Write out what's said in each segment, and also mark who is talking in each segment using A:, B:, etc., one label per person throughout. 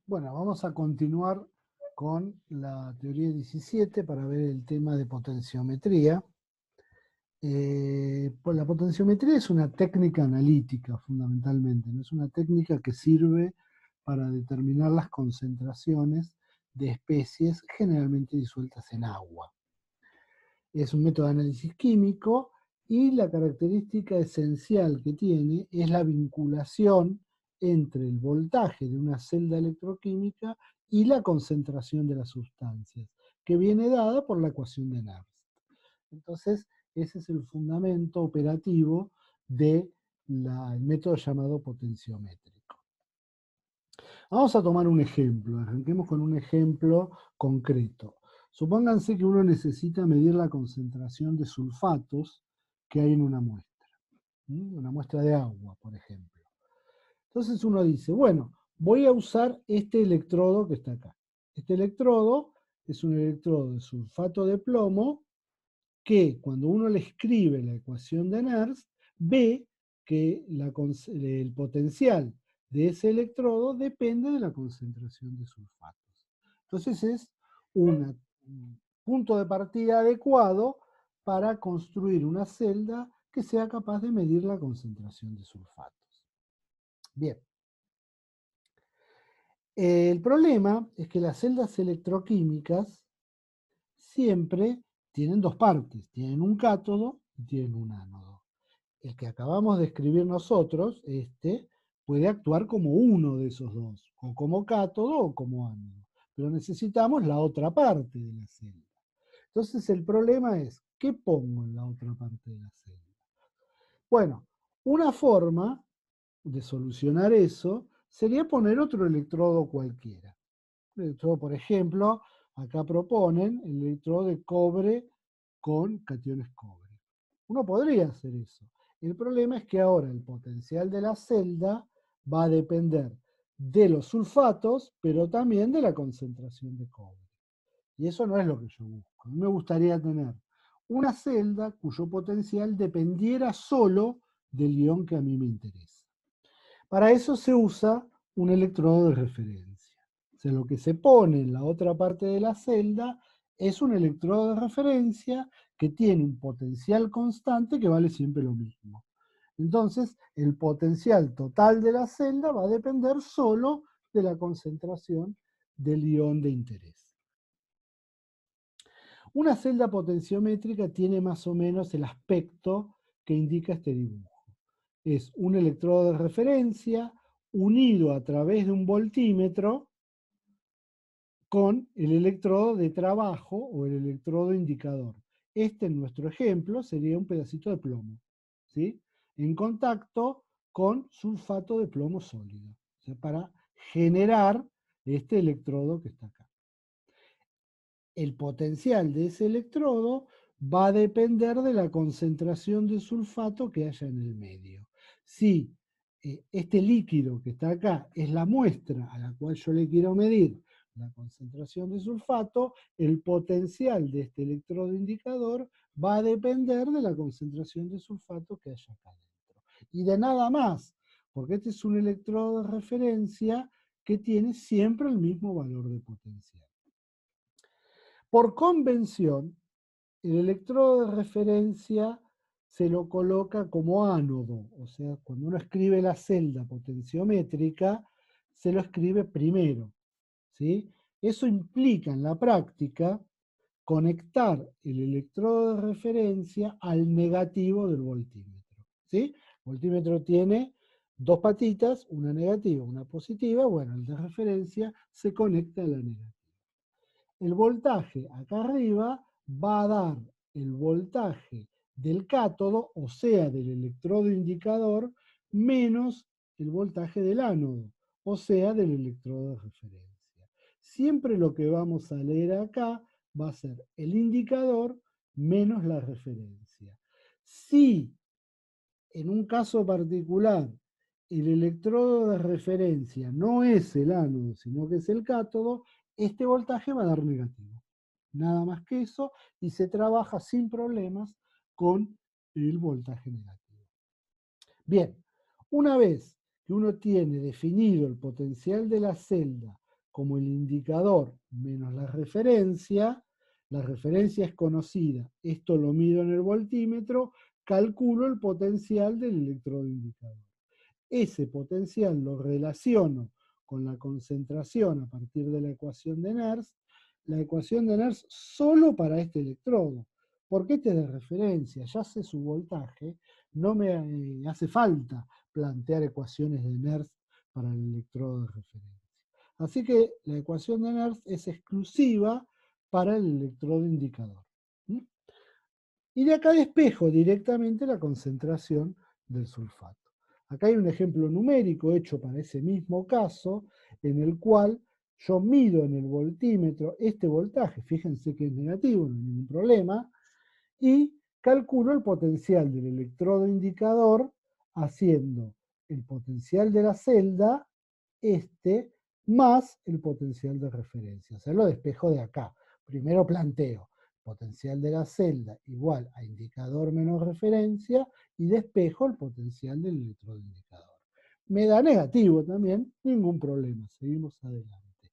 A: Bueno, vamos a continuar con la teoría 17 para ver el tema de potenciometría. Pues la potenciometría es una técnica analítica fundamentalmente, ¿no? Es una técnica que sirve para determinar las concentraciones de especies generalmente disueltas en agua. Es un método de análisis químico y la característica esencial que tiene es la vinculación entre el voltaje de una celda electroquímica y la concentración de las sustancias, que viene dada por la ecuación de Nernst. Entonces, ese es el fundamento operativo del método llamado potenciométrico. Vamos a tomar un ejemplo, arranquemos con un ejemplo concreto. Supónganse que uno necesita medir la concentración de sulfatos que hay en una muestra de agua, por ejemplo. Entonces uno dice, bueno, voy a usar este electrodo que está acá. Este electrodo es un electrodo de sulfato de plomo que cuando uno le escribe la ecuación de Nernst, ve que el potencial de ese electrodo depende de la concentración de sulfatos. Entonces es un punto de partida adecuado para construir una celda que sea capaz de medir la concentración de sulfatos. Bien. El problema es que las celdas electroquímicas siempre tienen dos partes, tienen un cátodo y tienen un ánodo. El que acabamos de escribir nosotros, puede actuar como uno de esos dos, o como cátodo o como ánodo. Pero necesitamos la otra parte de la celda. Entonces el problema es, ¿qué pongo en la otra parte de la celda? Bueno, una forma de solucionar eso sería poner otro electrodo cualquiera. Por ejemplo, acá proponen el electrodo de cobre con cationes cobre. Uno podría hacer eso. El problema es que ahora el potencial de la celda va a depender de los sulfatos, pero también de la concentración de cobre. Y eso no es lo que yo busco. A mí me gustaría tener una celda cuyo potencial dependiera solo del ion que a mí me interesa. Para eso se usa un electrodo de referencia. O sea, lo que se pone en la otra parte de la celda es un electrodo de referencia que tiene un potencial constante que vale siempre lo mismo. Entonces, el potencial total de la celda va a depender solo de la concentración del ion de interés. Una celda potenciométrica tiene más o menos el aspecto que indica este dibujo. Es un electrodo de referencia unido a través de un voltímetro con el electrodo de trabajo o el electrodo indicador. Este en nuestro ejemplo sería un pedacito de plomo, ¿sí? En contacto con sulfato de plomo sólido, o sea, para generar este electrodo que está acá. El potencial de ese electrodo va a depender de la concentración de sulfato que haya en el medio. Si este líquido que está acá es la muestra a la cual yo le quiero medir la concentración de sulfato, el potencial de este electrodo indicador va a depender de la concentración de sulfato que haya acá adentro. Y de nada más, porque este es un electrodo de referencia que tiene siempre el mismo valor de potencial. Por convención, el electrodo de referencia se lo coloca como ánodo, o sea, cuando uno escribe la celda potenciométrica, se lo escribe primero, ¿sí? Eso implica en la práctica conectar el electrodo de referencia al negativo del voltímetro, ¿sí? El voltímetro tiene dos patitas, una negativa, una positiva, bueno, el de referencia se conecta a la negativa. El voltaje acá arriba va a dar el voltaje del cátodo, o sea, del electrodo indicador, menos el voltaje del ánodo, o sea, del electrodo de referencia. Siempre lo que vamos a leer acá va a ser el indicador menos la referencia. Si en un caso particular el electrodo de referencia no es el ánodo, sino que es el cátodo, este voltaje va a dar negativo. Nada más que eso, y se trabaja sin problemas con el voltaje negativo. Bien, una vez que uno tiene definido el potencial de la celda como el indicador menos la referencia es conocida, esto lo mido en el voltímetro, calculo el potencial del electrodo indicador. Ese potencial lo relaciono con la concentración a partir de la ecuación de Nernst solo para este electrodo, porque este es de referencia, ya sé su voltaje, no me hace falta plantear ecuaciones de Nernst para el electrodo de referencia. Así que la ecuación de Nernst es exclusiva para el electrodo indicador. Y de acá despejo directamente la concentración del sulfato. Acá hay un ejemplo numérico hecho para ese mismo caso, en el cual yo mido en el voltímetro este voltaje, fíjense que es negativo, no hay ningún problema, y calculo el potencial del electrodo indicador haciendo el potencial de la celda, más el potencial de referencia. O sea, lo despejo de acá. Primero planteo potencial de la celda igual a indicador menos referencia y despejo el potencial del electrodo indicador. Me da negativo también, ningún problema, seguimos adelante.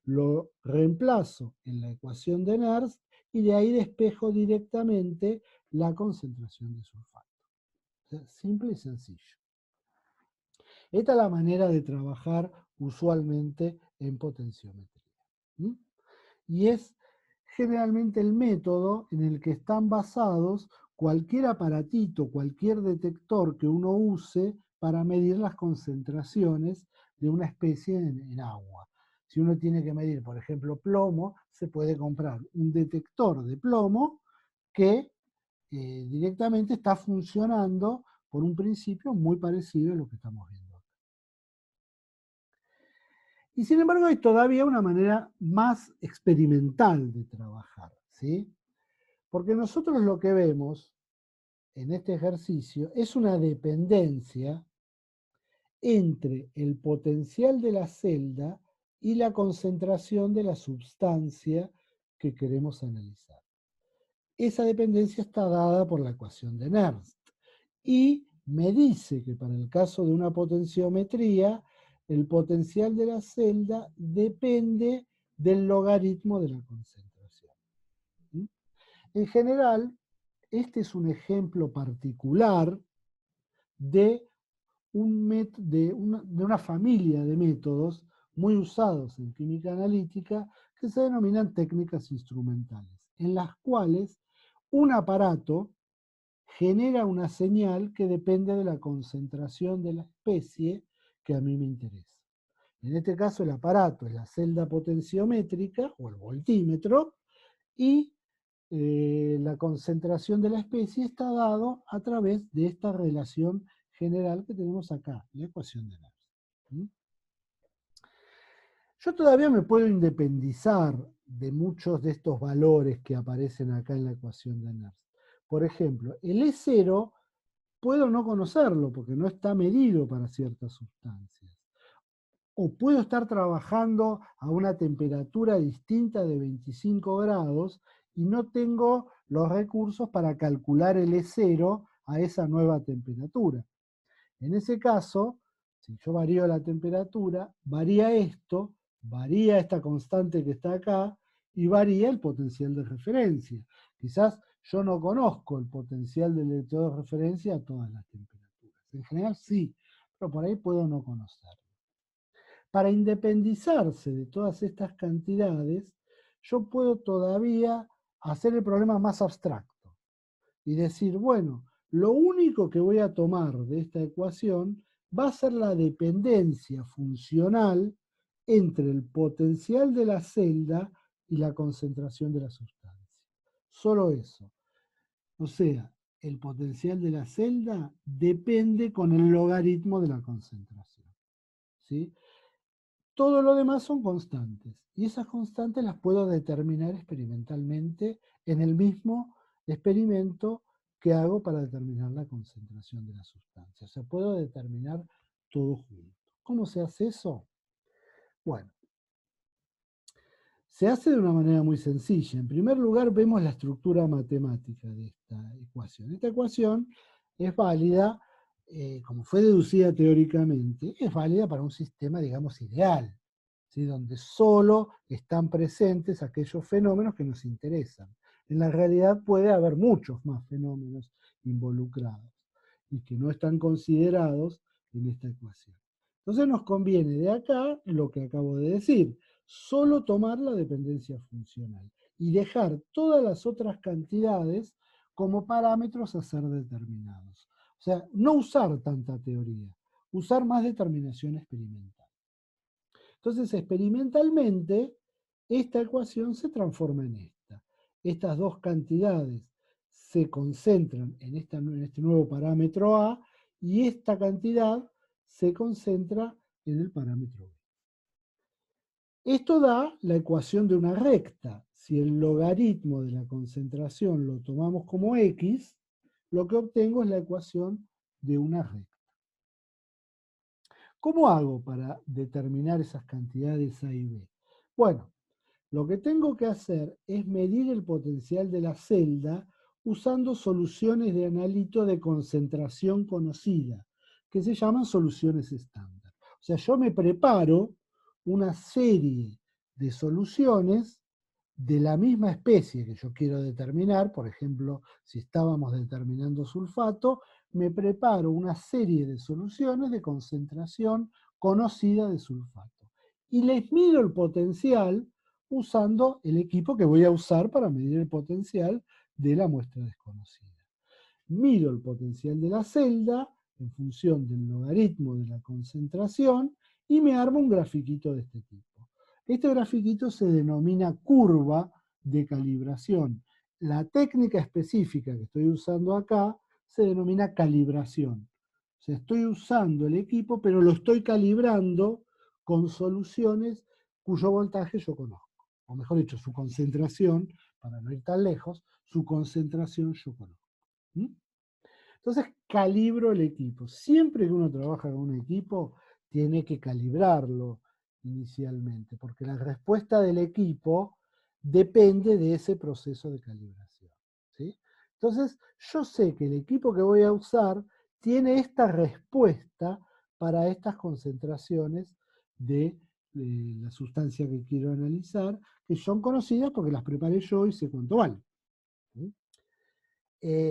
A: Lo reemplazo en la ecuación de Nernst y de ahí despejo directamente la concentración de sulfato. O sea, simple y sencillo. Esta es la manera de trabajar usualmente en potenciometría. Y es generalmente el método en el que están basados cualquier aparatito, cualquier detector que uno use para medir las concentraciones de una especie en agua. Si uno tiene que medir, por ejemplo, plomo, se puede comprar un detector de plomo que directamente está funcionando por un principio muy parecido a lo que estamos viendo. Y sin embargo hay todavía una manera más experimental de trabajar, ¿sí? Porque nosotros lo que vemos en este ejercicio es una dependencia entre el potencial de la celda y la concentración de la sustancia que queremos analizar. Esa dependencia está dada por la ecuación de Nernst y me dice que para el caso de una potenciometría, el potencial de la celda depende del logaritmo de la concentración. En general, este es un ejemplo particular de una familia de métodos muy usados en química analítica que se denominan técnicas instrumentales, en las cuales un aparato genera una señal que depende de la concentración de la especie que a mí me interesa. En este caso el aparato es la celda potenciométrica o el voltímetro y la concentración de la especie está dado a través de esta relación general que tenemos acá, la ecuación de Nernst. Yo todavía me puedo independizar de muchos de estos valores que aparecen acá en la ecuación de Nernst. Por ejemplo, el E0 puedo no conocerlo porque no está medido para ciertas sustancias. O puedo estar trabajando a una temperatura distinta de 25 grados y no tengo los recursos para calcular el E0 a esa nueva temperatura. En ese caso, si yo varío la temperatura, varía esto, varía esta constante que está acá y varía el potencial de referencia. Quizás yo no conozco el potencial del electrodo de referencia a todas las temperaturas. En general sí, pero por ahí puedo no conocerlo. Para independizarse de todas estas cantidades, yo puedo todavía hacer el problema más abstracto y decir, bueno, lo único que voy a tomar de esta ecuación va a ser la dependencia funcional entre el potencial de la celda y la concentración de la sustancia. Solo eso. O sea, el potencial de la celda depende con el logaritmo de la concentración. ¿Sí? Todo lo demás son constantes y esas constantes las puedo determinar experimentalmente en el mismo experimento que hago para determinar la concentración de la sustancia. O sea, puedo determinar todo junto. ¿Cómo se hace eso? Bueno, se hace de una manera muy sencilla. En primer lugar, vemos la estructura matemática de esta ecuación. Esta ecuación es válida, como fue deducida teóricamente, es válida para un sistema, digamos, ideal. ¿sí? Donde solo están presentes aquellos fenómenos que nos interesan. En la realidad puede haber muchos más fenómenos involucrados y que no están considerados en esta ecuación. Entonces nos conviene de acá lo que acabo de decir, solo tomar la dependencia funcional y dejar todas las otras cantidades como parámetros a ser determinados. O sea, no usar tanta teoría, usar más determinación experimental. Entonces, experimentalmente, esta ecuación se transforma en esta. Estas dos cantidades se concentran en este nuevo parámetro A y esta cantidad se concentra en el parámetro B. Esto da la ecuación de una recta. Si el logaritmo de la concentración lo tomamos como x, lo que obtengo es la ecuación de una recta. ¿Cómo hago para determinar esas cantidades A y B? Bueno, lo que tengo que hacer es medir el potencial de la celda usando soluciones de analito de concentración conocida, que se llaman soluciones estándar. O sea, yo me preparo una serie de soluciones de la misma especie que yo quiero determinar. Por ejemplo, si estábamos determinando sulfato, me preparo una serie de soluciones de concentración conocida de sulfato. Y les mido el potencial usando el equipo que voy a usar para medir el potencial de la muestra desconocida. Mido el potencial de la celda en función del logaritmo de la concentración y me armo un grafiquito de este tipo. Este grafiquito se denomina curva de calibración. La técnica específica que estoy usando acá se denomina calibración. O sea, estoy usando el equipo, pero lo estoy calibrando con soluciones cuyo voltaje yo conozco. O mejor dicho, su concentración, para no ir tan lejos, su concentración yo conozco. ¿Mm? Entonces calibro el equipo. Siempre que uno trabaja con un equipo, tiene que calibrarlo inicialmente, porque la respuesta del equipo depende de ese proceso de calibración. ¿Sí? Entonces, yo sé que el equipo que voy a usar tiene esta respuesta para estas concentraciones de la sustancia que quiero analizar, que son conocidas porque las preparé yo y sé cuánto valen. ¿Sí?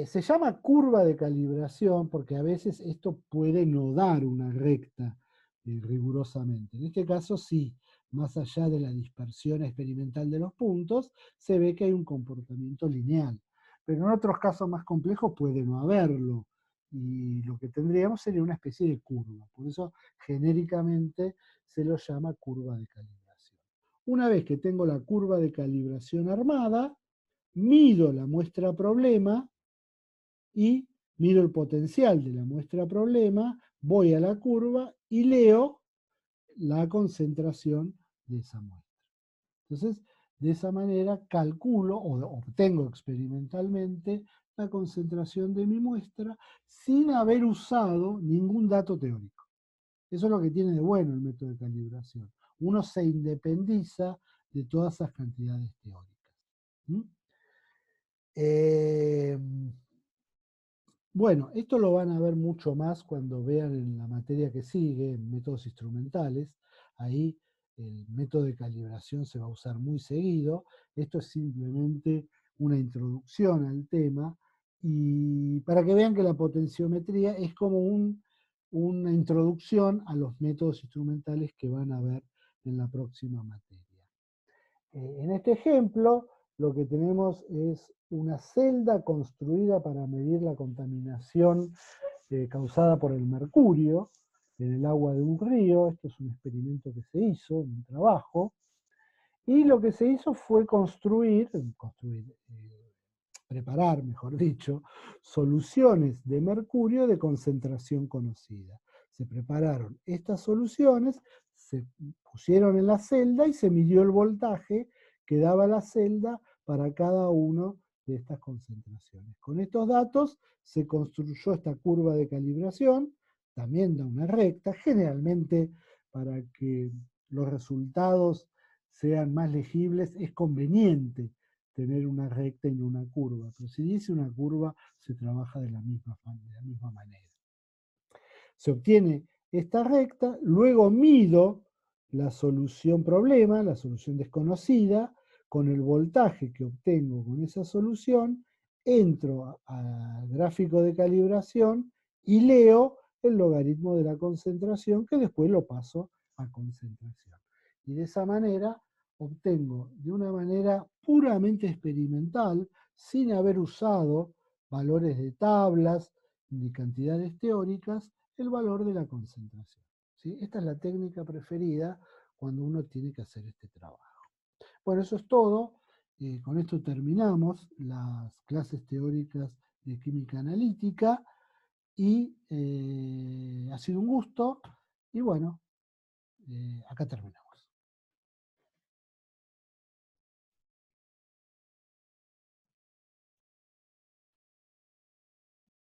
A: Se llama curva de calibración porque a veces esto puede no dar una recta rigurosamente. En este caso sí, más allá de la dispersión experimental de los puntos, se ve que hay un comportamiento lineal. Pero en otros casos más complejos puede no haberlo. Y lo que tendríamos sería una especie de curva. Por eso genéricamente se lo llama curva de calibración. Una vez que tengo la curva de calibración armada, mido la muestra problema y miro el potencial de la muestra problema, voy a la curva y leo la concentración de esa muestra. Entonces, de esa manera calculo o obtengo experimentalmente la concentración de mi muestra sin haber usado ningún dato teórico. Eso es lo que tiene de bueno el método de calibración. Uno se independiza de todas esas cantidades teóricas. ¿Mm? Bueno, esto lo van a ver mucho más cuando vean en la materia que sigue, en métodos instrumentales. Ahí el método de calibración se va a usar muy seguido. Esto es simplemente una introducción al tema y para que vean que la potenciometría es como una introducción a los métodos instrumentales que van a ver en la próxima materia. En este ejemplo, lo que tenemos es una celda construida para medir la contaminación causada por el mercurio en el agua de un río. Esto es un experimento que se hizo, un trabajo. Y lo que se hizo fue preparar, mejor dicho, soluciones de mercurio de concentración conocida. Se prepararon estas soluciones, se pusieron en la celda y se midió el voltaje que daba la celda para cada uno de estas concentraciones. Con estos datos se construyó esta curva de calibración, también da una recta, generalmente para que los resultados sean más legibles es conveniente tener una recta y no una curva, pero si dice una curva se trabaja de la misma manera. Se obtiene esta recta, luego mido la solución problema, la solución desconocida, con el voltaje que obtengo con esa solución, entro al gráfico de calibración y leo el logaritmo de la concentración, que después lo paso a concentración. Y de esa manera obtengo, de una manera puramente experimental, sin haber usado valores de tablas ni cantidades teóricas, el valor de la concentración. ¿Sí? Esta es la técnica preferida cuando uno tiene que hacer este trabajo. Bueno, eso es todo. Con esto terminamos las clases teóricas de química analítica y ha sido un gusto. Y bueno, acá terminamos.